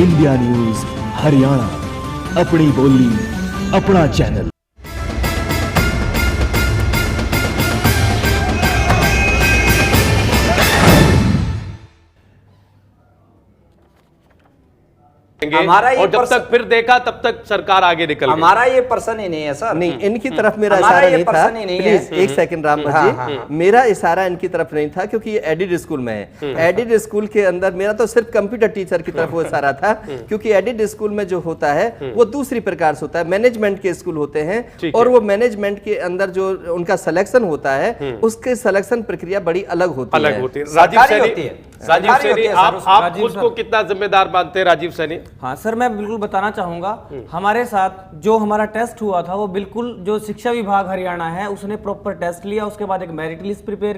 India news Haryana, अपनी बोली अपना चैनल। हमारा ये और जब तक फिर देखा तब तक सरकार आगे निकल गई। हमारा ये पर्सन ही नहीं है सर। नहीं, इनकी तरफ मेरा हमारा इशारा ये नहीं था। पर्सन ही नहीं है। प्लीज एक सेकंड राम जी, मेरा इशारा इनकी तरफ नहीं था क्योंकि ये एडिड स्कूल में है। एडिड स्कूल के अंदर मेरा तो सिर्फ कंप्यूटर टीचर की तरफ वो इशारा था, क्योंकि एडिड स्कूल में जो होता है वो दूसरी प्रकार से होता है। मैनेजमेंट के स्कूल होते हैं और वो मैनेजमेंट के अंदर जो उनका सिलेक्शन होता है उसके सिलेक्शन प्रक्रिया बड़ी अलग होती है। राजीव सैनी, आप खुद को कितना जिम्मेदार मानते हैं राजीव सैनी? हाँ सर, मैं बिल्कुल बताना चाहूंगा, हमारे साथ जो हमारा टेस्ट हुआ था वो बिल्कुल जो शिक्षा विभाग हरियाणा है उसने प्रॉपर टेस्ट लिया। उसके बाद एक मेरिट लिस्ट प्रिपेयर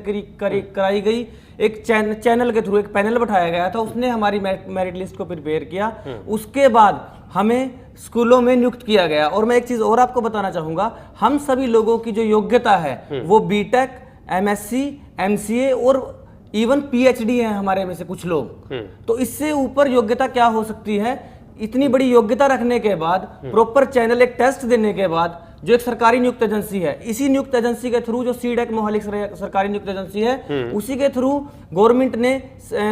कराई गई, एक चैनल के थ्रू एक पैनल बैठाया गया था, उसने हमारी मेरिट लिस्ट को प्रिपेयर किया। उसके बाद हमें स्कूलों में नियुक्त किया गया। और मैं एक चीज और आपको बताना चाहूंगा, हम सभी लोगों की जो योग्यता है वो बीटेक, एमएससी, एमसीए और इवन पीएचडी है हमारे में से कुछ लोग। तो इससे ऊपर योग्यता क्या हो सकती है? इतनी बड़ी योग्यता रखने के बाद, प्रॉपर चैनल, एक टेस्ट देने के बाद, जो एक सरकारी नियुक्त एजेंसी है, इसी नियुक्त एजेंसी के थ्रू जो सीडेक मोहाली सरकारी नियुक्त एजेंसी है, उसी के थ्रू गवर्नमेंट ने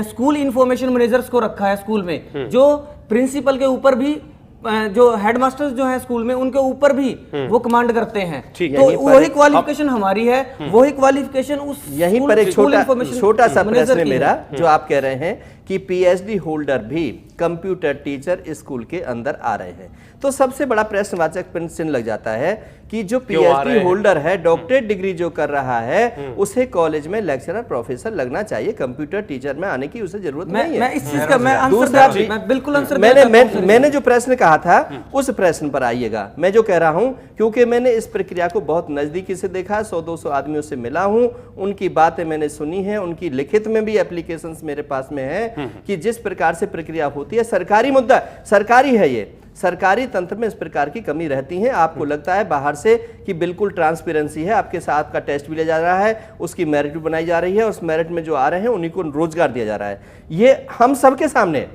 स्कूल इंफॉर्मेशन मैनेजर्स को रखा है स्कूल में, जो प्रिंसिपल के ऊपर भी, जो हेडमास्टर्स जो है स्कूल में उनके ऊपर भी वो कमांड करते हैं। तो वही क्वालिफिकेशन हमारी है, वही क्वालिफिकेशन उस यहीं पर एक छोटा सा प्रश्न है मेरा, जो आप कह रहे हैं कि पीएचडी होल्डर भी कंप्यूटर टीचर स्कूल के अंदर आ रहे हैं, तो सबसे बड़ा प्रश्नवाचक चिन्ह लग जाता है कि जो पीएचडी होल्डर है, डॉक्टरेट डिग्री जो कर रहा है, उसे कॉलेज में लेक्चरर प्रोफेसर लगना चाहिए। कंप्यूटर टीचर में आने की उसे जरूरत नहीं है। मैं इस चीज का मैं बिल्कुल आंसर मैंने जो प्रश्न कहा था उस प्रश्न पर आइएगा। मैं जो कह रहा हूं, क्योंकि मैंने इस प्रक्रिया को बहुत नजदीकी से देखा, 100-200 आदमियों से मिला हूं, उनकी बातें मैंने सुनी है, उनकी लिखित में भी एप्लीकेशंस मेरे पास में है कि जिस प्रकार से प्रक्रिया होती है, सरकारी मुद्दा, सरकारी है ये, सरकारी तंत्र में इस प्रकार की कमी रहती है। आपको लगता है बाहर से कि बिल्कुल ट्रांसपेरेंसी है, आपके साथ का टेस्ट भी लिया जा रहा है, उसकी मेरिट बनाई जा रही है, उस मेरिट में जो आ रहे हैं उन्हीं को रोजगार दिया जा रहा है। ये हम सबके सामने,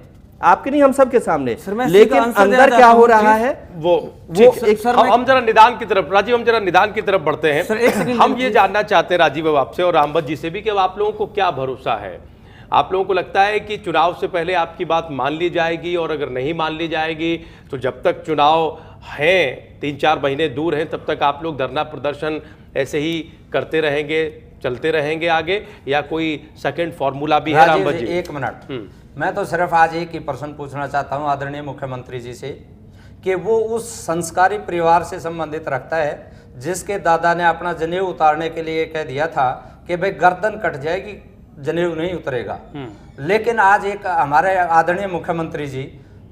आपके नहीं, हम सबके सामने, लेकिन अंदर क्या हो रहा है वो हम जरा निदान की तरफ, राजीव, हम जरा निदान की तरफ बढ़ते हैं। हम ये जानना चाहते हैं राजीव अब आपसे और रामबत जी से भी कि अब आप लोगों को क्या भरोसा है? आप लोगों को लगता है कि चुनाव से पहले आपकी बात मान ली जाएगी, और अगर नहीं मान ली जाएगी तो जब तक चुनाव हैं, 3-4 महीने दूर हैं, तब तक आप लोग धरना प्रदर्शन ऐसे ही करते रहेंगे, चलते रहेंगे आगे, या कोई सेकंड फॉर्मूला भी है? रामबत जी, 1 मिनट, मैं तो सिर्फ आज एक ही प्रश्न पूछना चाहता हूं आदरणीय मुख्यमंत्री जी से, कि वो उस संस्कारी परिवार से संबंधित रखता है जिसके दादा ने अपना जनेऊ उतारने के लिए कह दिया था कि भाई गर्दन कट जाएगी, जनेऊ नहीं उतरेगा। लेकिन आज एक हमारे आदरणीय मुख्यमंत्री जी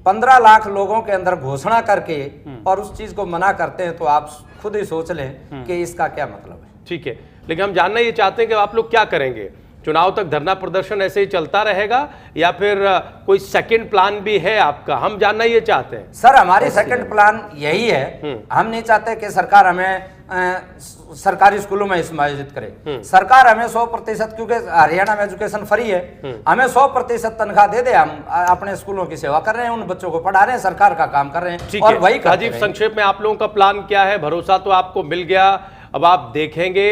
15 लाख लोगों के अंदर घोषणा करके और उस चीज को मना करते हैं, तो आप खुद ही सोच लें कि इसका क्या मतलब है। ठीक है, लेकिन हम जानना ये चाहते हैं कि आप लोग क्या करेंगे? चुनाव तक धरना प्रदर्शन ऐसे ही चलता रहेगा या फिर कोई सेकंड प्लान भी है आपका? हम जानना ये चाहते हैं। सर, हमारी सेकंड प्लान यही है, हम नहीं चाहते कि सरकार हमें सरकारी स्कूलों में समायोजित करे। सरकार हमें 100%, क्योंकि हरियाणा में एजुकेशन फ्री है, हमें 100% तनख्वाह दे दे, हम अपने स्कूलों की सेवा कर रहे हैं, उन बच्चों को पढ़ा रहे हैं, सरकार का काम कर रहे हैं, और वही राजीव, संक्षेप में आप लोगों का प्लान क्या है? भरोसा तो आपको मिल गया, अब आप देखेंगे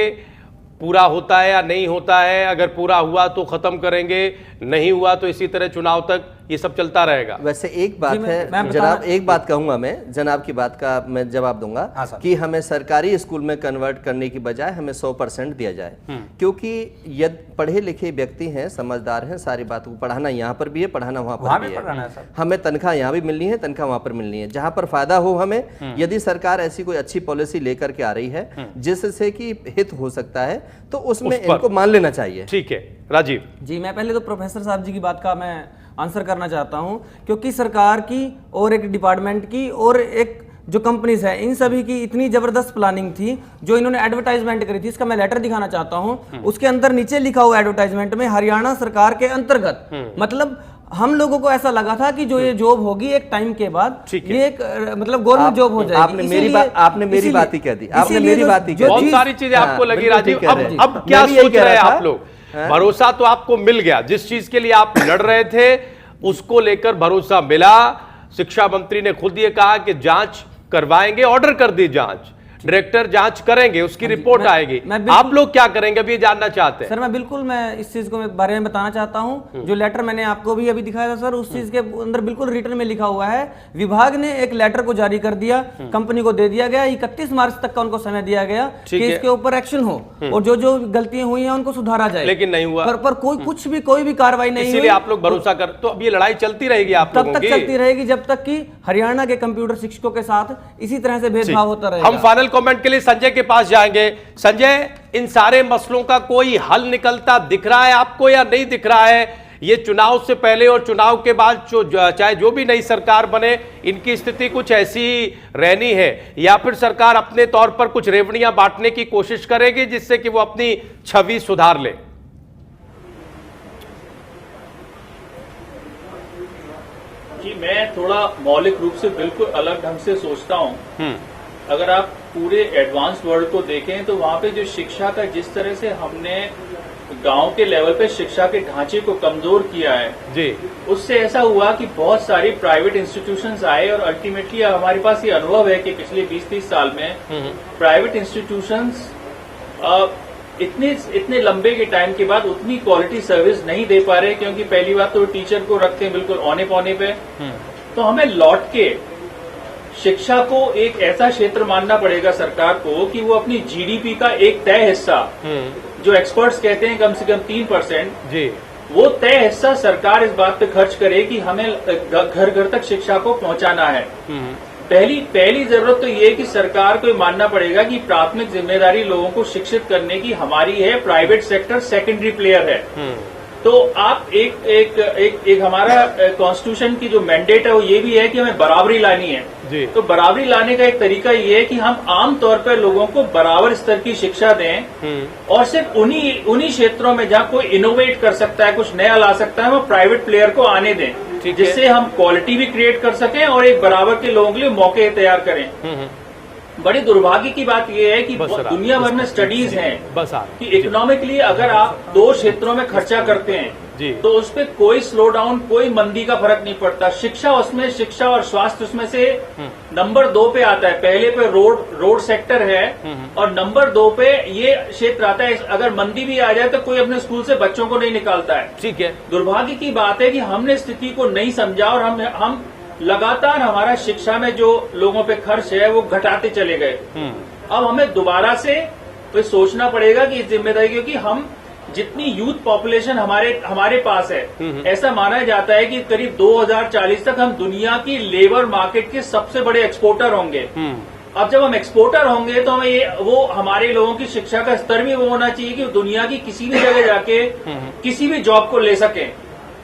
पूरा होता है या नहीं होता है। अगर पूरा हुआ तो खत्म करेंगे, नहीं हुआ तो इसी तरह चुनाव तक ये सब चलता रहेगा। वैसे एक बात है जनाब, एक बात कहूंगा मैं, जनाब की बात का मैं जवाब दूंगा कि हमें सरकारी स्कूल में कन्वर्ट करने की बजाय हमें 100% दिया जाए, क्योंकि यदि पढ़े लिखे व्यक्ति हैं, समझदार हैं, सारी बात को पढ़ाना यहाँ पर भी है, पढ़ाना वहाँ पर भी है, हमें तनख्वाह यहाँ भी मिलनी है, तनख्वाह वहाँ पर मिलनी है, जहाँ पर फायदा हो हमें। यदि सरकार ऐसी कोई अच्छी पॉलिसी लेकर के आ रही है जिससे कि हित हो सकता है, तो उसमें इनको मान लेना चाहिए। ठीक है राजीव जी, मैं पहले तो प्रोफेसर साहब जी की बात का मैं आंसर करना चाहता हूं, क्योंकि सरकार की और एक डिपार्टमेंट की और एक जो कंपनीज है, इन सभी की इतनी जबरदस्त प्लानिंग थी जो इन्होंने एडवर्टाइजमेंट करी थी। इसका मैं लेटर दिखाना चाहता हूं, उसके अंदर नीचे लिखा हुआ एडवर्टाइजमेंट में हरियाणा सरकार के अंतर्गत, मतलब हम लोगों को ऐसा लगा था कि जो ये जॉब होगी एक टाइम के बाद, ये एक मतलब गवर्नमेंट जॉब हो जाएगी। आपने मेरी बात ही कह दी, आपने मेरी बात ही कह दी, बहुत सारी चीजें आपको लगी राजीव। अब क्या सोच रहे हैं आप लोग? भरोसा तो आपको मिल गया, जिस चीज के लिए आप लड़ रहे थे उसको लेकर भरोसा मिला, शिक्षा मंत्री ने खुद ये कहा कि जांच करवाएंगे, ऑर्डर कर दी जांच, डायरेक्टर जांच करेंगे, उसकी रिपोर्ट आएगी। आप लोग क्या करेंगे अभी जानना चाहते हैं? सर मैं बिल्कुल मैं इस चीज को बारे में बताना चाहता हूं। जो लेटर मैंने आपको भी अभी दिखाया था सर, उस चीज के अंदर बिल्कुल रिटर्न में लिखा हुआ है। विभाग ने एक लेटर को जारी कर दिया, कंपनी को दे दिया गया, 31 मार्च तक का उनको समय दिया गया कि इसके ऊपर एक्शन हो और जो जो गलतियां हुई हैं उनको सुधारा जाए, लेकिन नहीं हुआ। पर कोई भी कार्रवाई नहीं हुई। इसीलिए आप लोग भरोसा कर, तो अब ये लड़ाई चलती रहेगी आप तब लोगों तक की? चलती रहेगी जब तक कि हरियाणा के कंप्यूटर शिक्षकों के साथ इसी तरह से भेदभाव होता रहेगा। हम फाइनल कमेंट के लिए संजय के पास जाएंगे। संजय, इन सारे मसलों का कोई हल निकलता दिख रहा है आपको या नहीं दिख रहा है? ये चुनाव से पहले और चुनाव के बाद चाहे जो भी नई सरकार बने, इनकी स्थिति कुछ ऐसी रहनी है, या फिर सरकार अपने तौर पर कुछ रेवड़ियां बांटने की कोशिश करेगी जिससे कि वो अपनी छवि सुधार ले? जी, मैं थोड़ा मौलिक रूप से बिल्कुल अलग ढंग से सोचता हूं। अगर आप पूरे एडवांस वर्ल्ड को देखें तो वहां पे जो शिक्षा का जिस तरह से हमने गांव के लेवल पे शिक्षा के ढांचे को कमजोर किया है जी, उससे ऐसा हुआ कि बहुत सारी प्राइवेट इंस्टीट्यूशंस आए और अल्टीमेटली हमारे पास ये अनुभव है कि पिछले 20-30 साल में प्राइवेट इंस्टीट्यूशंस इतने लंबे के टाइम के बाद उतनी क्वालिटी सर्विस नहीं दे पा रहे, क्योंकि पहली बात तो टीचर को रखते हैं बिल्कुल औने पौने पे। तो हमें लौट के शिक्षा को एक ऐसा क्षेत्र मानना पड़ेगा सरकार को कि वो अपनी जीडीपी का एक तय हिस्सा, जो एक्सपर्ट्स कहते हैं कम से कम 3% जी, वो तय हिस्सा सरकार इस बात पे खर्च करे कि हमें घर घर तक शिक्षा को पहुंचाना है। पहली जरूरत तो ये है कि सरकार को मानना पड़ेगा कि प्राथमिक जिम्मेदारी लोगों को शिक्षित करने की हमारी है, प्राइवेट सेक्टर सेकेंडरी प्लेयर है। तो आप एक हमारा कॉन्स्टिट्यूशन की जो मैंडेट है वो ये भी है कि हमें बराबरी लानी है जी। तो बराबरी लाने का एक तरीका ये है कि हम आम तौर पर लोगों को बराबर स्तर की शिक्षा दें और सिर्फ उन्हीं क्षेत्रों में जहां कोई इनोवेट कर सकता है, कुछ नया ला सकता है, वो प्राइवेट प्लेयर को आने दें, जिससे हम क्वालिटी भी क्रिएट कर सकें और एक बराबर के लोगों के लिए मौके तैयार करें। बड़ी दुर्भाग्य की बात यह है कि दुनिया भर में स्टडीज हैं कि इकोनॉमिकली अगर आप 2 क्षेत्रों में खर्चा करते हैं तो उस पर कोई स्लो डाउन, कोई मंदी का फर्क नहीं पड़ता। शिक्षा और स्वास्थ्य उसमें से नंबर 2 पे आता है। पहले पे रोड सेक्टर है और नंबर 2 पे ये क्षेत्र आता है। अगर मंदी भी आ जाए तो कोई अपने स्कूल से बच्चों को नहीं निकालता है। ठीक है, दुर्भाग्य की बात है कि हमने स्थिति को नहीं समझा और हम लगातार हमारा शिक्षा में जो लोगों पे खर्च है वो घटाते चले गए। अब हमें दोबारा से तो सोचना पड़ेगा कि जिम्मेदारी, क्योंकि हम जितनी यूथ पॉपुलेशन हमारे पास है, ऐसा माना जाता है कि करीब 2040 तक हम दुनिया की लेबर मार्केट के सबसे बड़े एक्सपोर्टर होंगे। अब जब हम एक्सपोर्टर होंगे तो हमें वो हमारे लोगों की शिक्षा का स्तर भी वो होना चाहिए कि दुनिया की किसी भी जगह जाके किसी भी जॉब को ले सकें।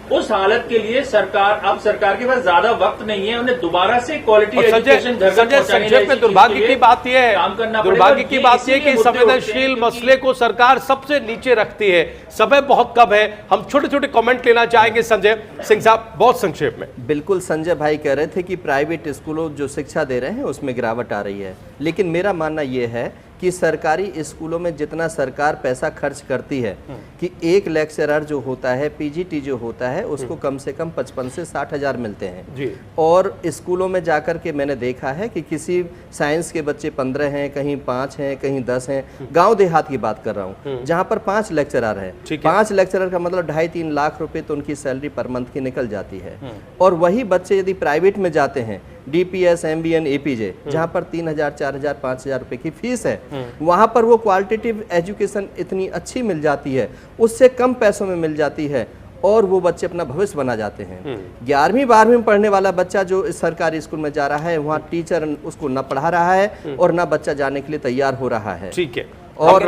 उस हालत के लिए सरकार के पास ज्यादा वक्त नहीं है, उन्हें दोबारा से क्वालिटी एजुकेशन घर घर संक्षेप में दुर्भाग्य की बात यह है, दुर्भाग्य की बात यह कि संवेदनशील मसले को सरकार सबसे नीचे रखती है। समय बहुत कम है, हम छोटे छोटे कमेंट लेना चाहेंगे। संजय सिंह साहब, बहुत संक्षेप में। बिल्कुल, संजय भाई कह रहे थे कि प्राइवेट स्कूलों जो शिक्षा दे रहे हैं उसमें गिरावट आ रही है, लेकिन मेरा मानना यह है कि सरकारी स्कूलों में जितना सरकार पैसा खर्च करती है कि एक लेक्चरर जो होता है, पीजीटी जो होता है, उसको कम से कम 55 से 60 हजार मिलते हैं जी। और स्कूलों में जाकर के मैंने देखा है कि किसी साइंस के बच्चे 15 हैं, कहीं 5 हैं, कहीं 10 हैं। गांव देहात की बात कर रहा हूँ जहां पर 5 लेक्चरर है। 5 लेक्चरर का मतलब 2.5-3 लाख रुपए तो उनकी सैलरी पर मंथ की निकल जाती है। और वही बच्चे यदि प्राइवेट में जाते हैं, डीपीएस, एमबीएन, एपीजे, जहां पर 3,000, 4,000, 5,000 रुपए की फीस है, वहां पर वो क्वालिटेटिव एजुकेशन इतनी अच्छी मिल जाती है, उससे कम पैसों में मिल जाती है और वो बच्चे अपना भविष्य बना जाते हैं। 11वीं 12वीं में पढ़ने वाला बच्चा जो इस सरकारी स्कूल में जा रहा है, वहाँ टीचर उसको न पढ़ा रहा है और न बच्चा जाने के लिए तैयार हो रहा है। ठीक है। और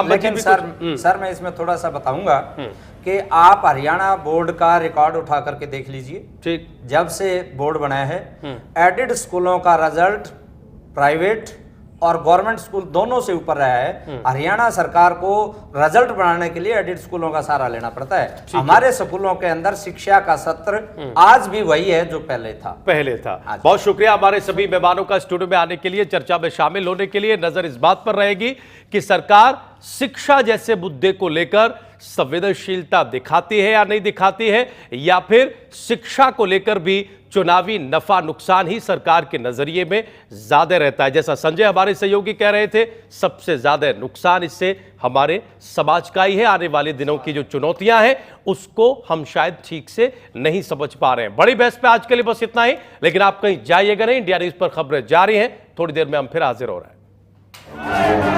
लेकिन सर मैं इसमें थोड़ा सा बताऊंगा कि आप हरियाणा बोर्ड का रिकॉर्ड उठा करके देख लीजिए। ठीक, जब से बोर्ड बनाया है, एडेड स्कूलों का रिजल्ट प्राइवेट और गवर्नमेंट स्कूल दोनों से ऊपर रहा है। हरियाणा सरकार को रिजल्ट बनाने के लिए एडेड स्कूलों का सहारा लेना पड़ता है। हमारे स्कूलों के अंदर शिक्षा का सत्र आज भी वही है जो पहले था। बहुत शुक्रिया हमारे सभी मेहमानों का स्टूडियो में आने के लिए, चर्चा में शामिल होने के लिए। नजर इस बात पर रहेगी कि सरकार शिक्षा जैसे मुद्दे को लेकर संवेदनशीलता दिखाती है या नहीं दिखाती है, या फिर शिक्षा को लेकर भी चुनावी नफा नुकसान ही सरकार के नजरिए में ज्यादा रहता है। जैसा संजय हमारे सहयोगी कह रहे थे, सबसे ज्यादा नुकसान इससे हमारे समाज का ही है। आने वाले दिनों की जो चुनौतियां हैं उसको हम शायद ठीक से नहीं समझ पा रहे हैं। बड़ी बहस पे आज के लिए बस इतना ही, लेकिन आप कहीं जाइएगा नहीं, इंडिया न्यूज पर खबरें जारी हैं। थोड़ी देर में हम फिर हाजिर हो रहे हैं।